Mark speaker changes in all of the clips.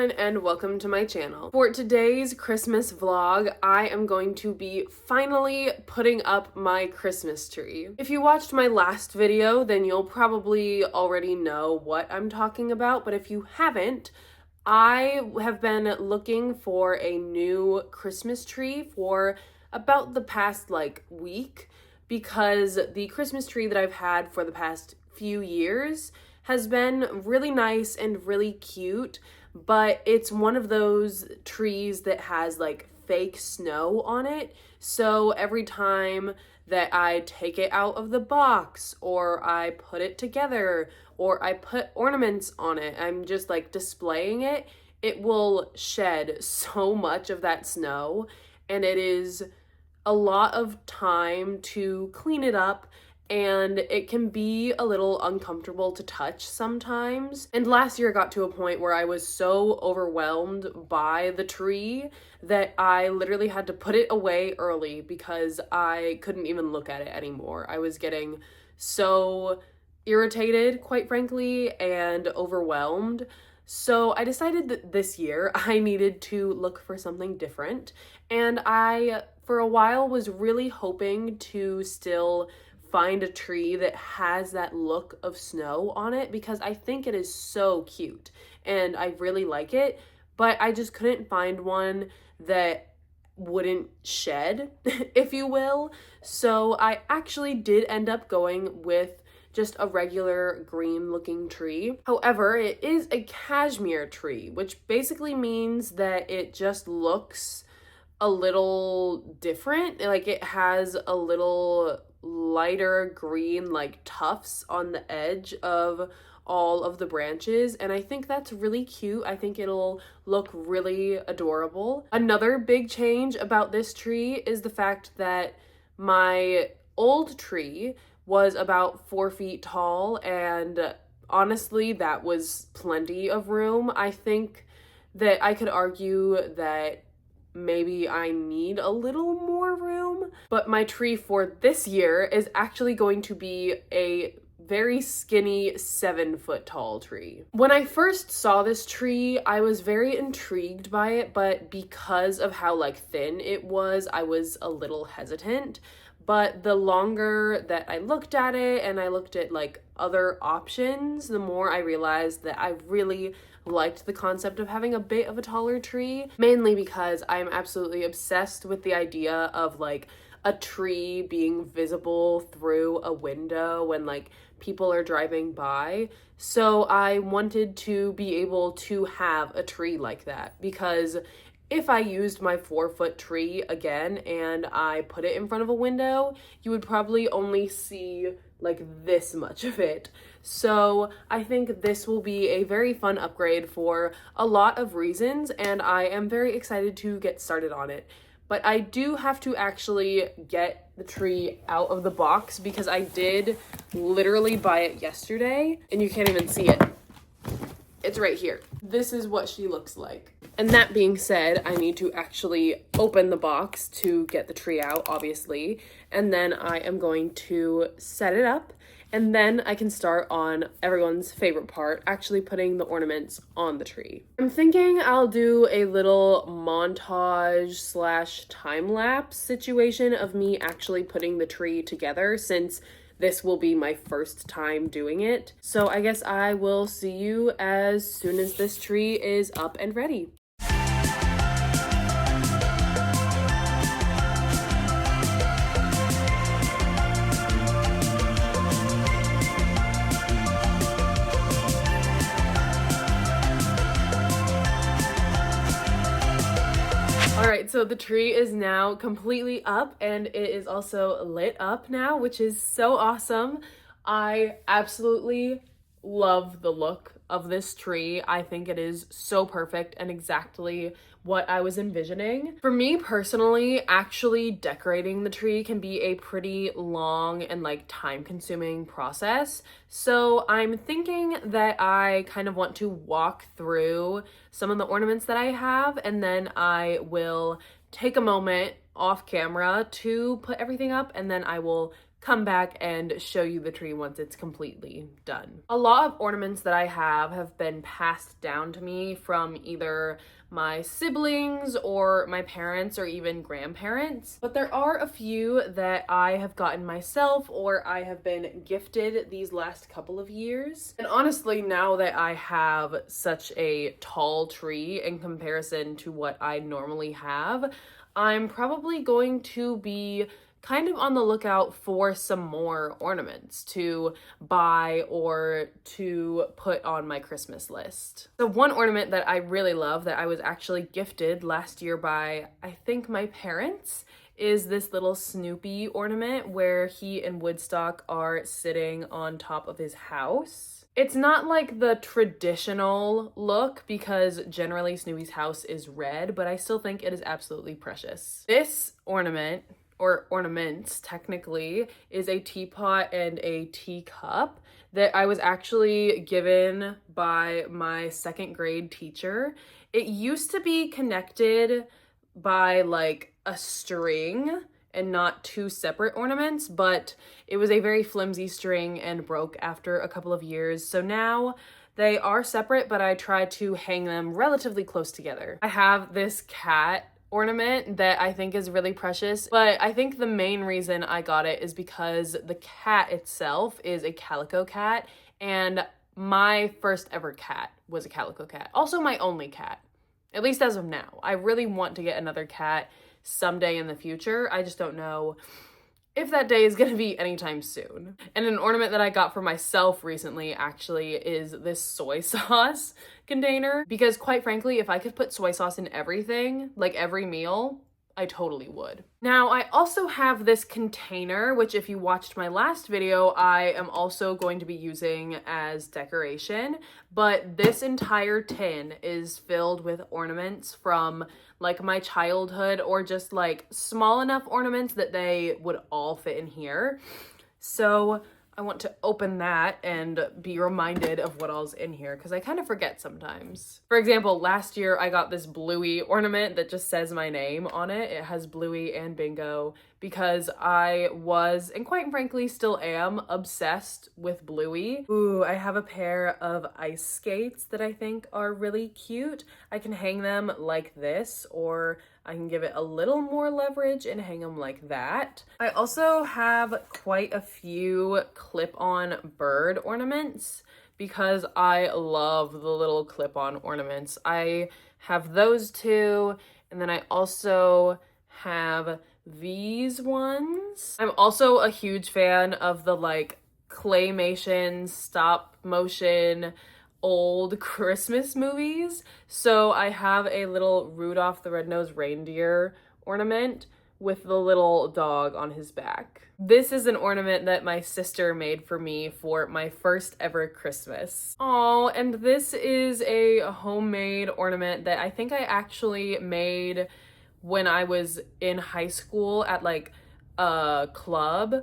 Speaker 1: everyone and welcome to my channel. For today's Christmas vlog, I am going to be finally putting up my Christmas tree. If you watched my last video, then you'll probably already know what I'm talking about, but if you haven't, I have been looking for a new Christmas tree for about the past week because the Christmas tree that I've had for the past few years has been really nice and really cute, but it's one of those trees that has fake snow on it. So every time that I take it out of the box or I put it together or I put ornaments on it, I'm just displaying it, it will shed so much of that snow, and it is a lot of time to clean it up, and it can be a little uncomfortable to touch sometimes. And last year it got to a point where I was so overwhelmed by the tree that I literally had to put it away early because I couldn't even look at it anymore. I was getting so irritated, quite frankly, and overwhelmed. So I decided that this year I needed to look for something different, and I, for a while, was really hoping to still find a tree that has that look of snow on it because I think it is so cute and I really like it, but I just couldn't find one that wouldn't shed, if you will. So I actually did end up going with just a regular green looking tree. However, it is a cashmere tree, which basically means that it just looks a little different. It has a little lighter green tufts on the edge of all of the branches, and I think that's really cute. I think it'll look really adorable. Another big change about this tree is the fact that my old tree was about 4 feet tall, and honestly that was plenty of room. I think that I could argue that maybe I need a little more room, but my tree for this year is actually going to be a very skinny 7-foot tall tree. When I first saw this tree, I was very intrigued by it, but because of how thin it was, I was a little hesitant. But the longer that I looked at it and I looked at other options, the more I realized that I really liked the concept of having a bit of a taller tree, mainly because I'm absolutely obsessed with the idea of a tree being visible through a window when people are driving by. So I wanted to be able to have a tree like that, because if I used my 4-foot tree again and I put it in front of a window, you would probably only see this much of it. So I think this will be a very fun upgrade for a lot of reasons, and I am very excited to get started on it. But I do have to actually get the tree out of the box because I did literally buy it yesterday, and you can't even see it. It's right here. This is what she looks like. And that being said, I need to actually open the box to get the tree out, obviously. And then I am going to set it up, and then I can start on everyone's favorite part, actually putting the ornaments on the tree. I'm thinking I'll do a little montage / time-lapse situation of me actually putting the tree together, since this will be my first time doing it. So I guess I will see you as soon as this tree is up and ready. Alright, so the tree is now completely up, and it is also lit up now, which is so awesome. I absolutely love the look of this tree. I think it is so perfect and exactly what I was envisioning. For me personally, actually decorating the tree can be a pretty long and time-consuming process. So I'm thinking that I kind of want to walk through some of the ornaments that I have, and then I will take a moment off camera to put everything up, and then I will come back and show you the tree once it's completely done. A lot of ornaments that I have been passed down to me from either my siblings or my parents or even grandparents, but there are a few that I have gotten myself or I have been gifted these last couple of years. And honestly, now that I have such a tall tree in comparison to what I normally have, I'm probably going to be kind of on the lookout for some more ornaments to buy or to put on my Christmas list. So one ornament that I really love that I was actually gifted last year by, I think, my parents, is this little Snoopy ornament where he and Woodstock are sitting on top of his house. It's not like the traditional look because generally Snoopy's house is red, but I still think it is absolutely precious. This ornament, or ornaments technically, is a teapot and a teacup that I was actually given by my second grade teacher. It used to be connected by like a string and not two separate ornaments, but it was a very flimsy string and broke after a couple of years. So now they are separate, but I try to hang them relatively close together. I have this cat ornament that I think is really precious, but I think the main reason I got it is because the cat itself is a calico cat, and my first ever cat was a calico cat. Also my only cat, at least as of now. I really want to get another cat someday in the future. I just don't know if that day is gonna be anytime soon. And an ornament that I got for myself recently actually is this soy sauce container, because quite frankly, if I could put soy sauce in everything, like every meal, I totally would. Now, I also have this container, which if you watched my last video, I am also going to be using as decoration, but this entire tin is filled with ornaments from like my childhood, or just like small enough ornaments that they would all fit in here. So I want to open that and be reminded of what all's in here, because I kind of forget sometimes. For example, last year I got this Bluey ornament that just says my name on it. It has Bluey and Bingo because I was, and quite frankly still am, obsessed with Bluey. Ooh, I have a pair of ice skates that I think are really cute. I can hang them like this, or I can give it a little more leverage and hang them like that. I also have quite a few clip-on bird ornaments because I love the little clip-on ornaments. I have those two, and then I also have these ones. I'm also a huge fan of the like claymation, stop motion, old Christmas movies. So I have a little Rudolph the Red-Nosed Reindeer ornament with the little dog on his back. This is an ornament that my sister made for me for my first ever Christmas. Oh, and this is a homemade ornament that I think I actually made when I was in high school at like a club.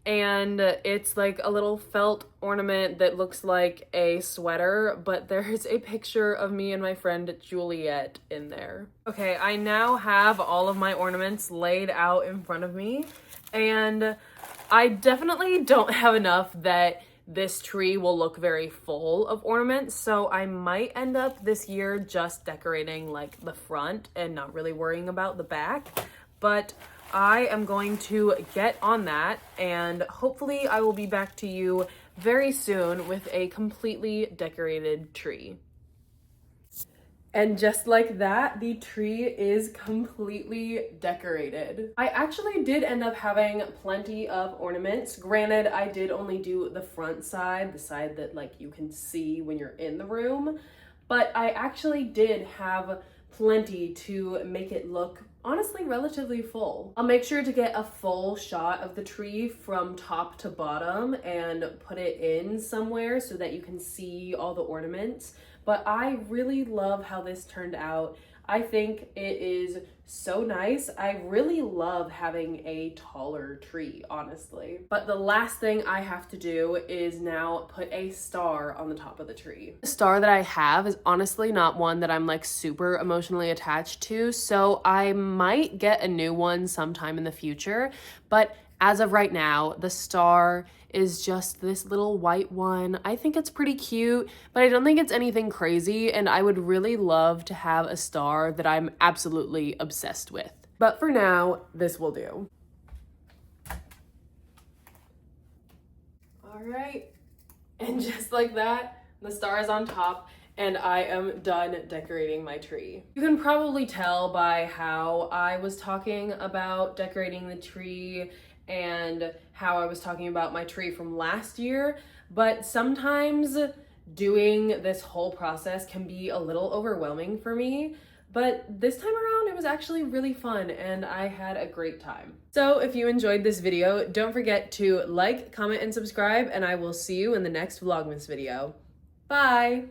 Speaker 1: And it's like a little felt ornament that looks like a sweater, but there's a picture of me and my friend Juliet in there. Okay, I now have all of my ornaments laid out in front of me, and I definitely don't have enough that this tree will look very full of ornaments, so I might end up this year just decorating like the front and not really worrying about the back, but I am going to get on that, and hopefully I will be back to you very soon with a completely decorated tree. And just like that, the tree is completely decorated. I actually did end up having plenty of ornaments. Granted, I did only do the front side, the side that like you can see when you're in the room, but I actually did have plenty to make it look honestly relatively full. I'll make sure to get a full shot of the tree from top to bottom and put it in somewhere so that you can see all the ornaments. But I really love how this turned out. I think it is so nice. I really love having a taller tree, honestly. But the last thing I have to do is now put a star on the top of the tree. The star that I have is honestly not one that I'm like super emotionally attached to, so I might get a new one sometime in the future. But As of right now, the star is just this little white one. I think it's pretty cute, but I don't think it's anything crazy, and I would really love to have a star that I'm absolutely obsessed with. But for now, this will do. All right, and just like that, the star is on top, and I am done decorating my tree. You can probably tell by how I was talking about decorating the tree and how I was talking about my tree from last year, but sometimes doing this whole process can be a little overwhelming for me. But this time around, it was actually really fun and I had a great time. So if you enjoyed this video, don't forget to like, comment, and subscribe, and I will see you in the next Vlogmas video. Bye!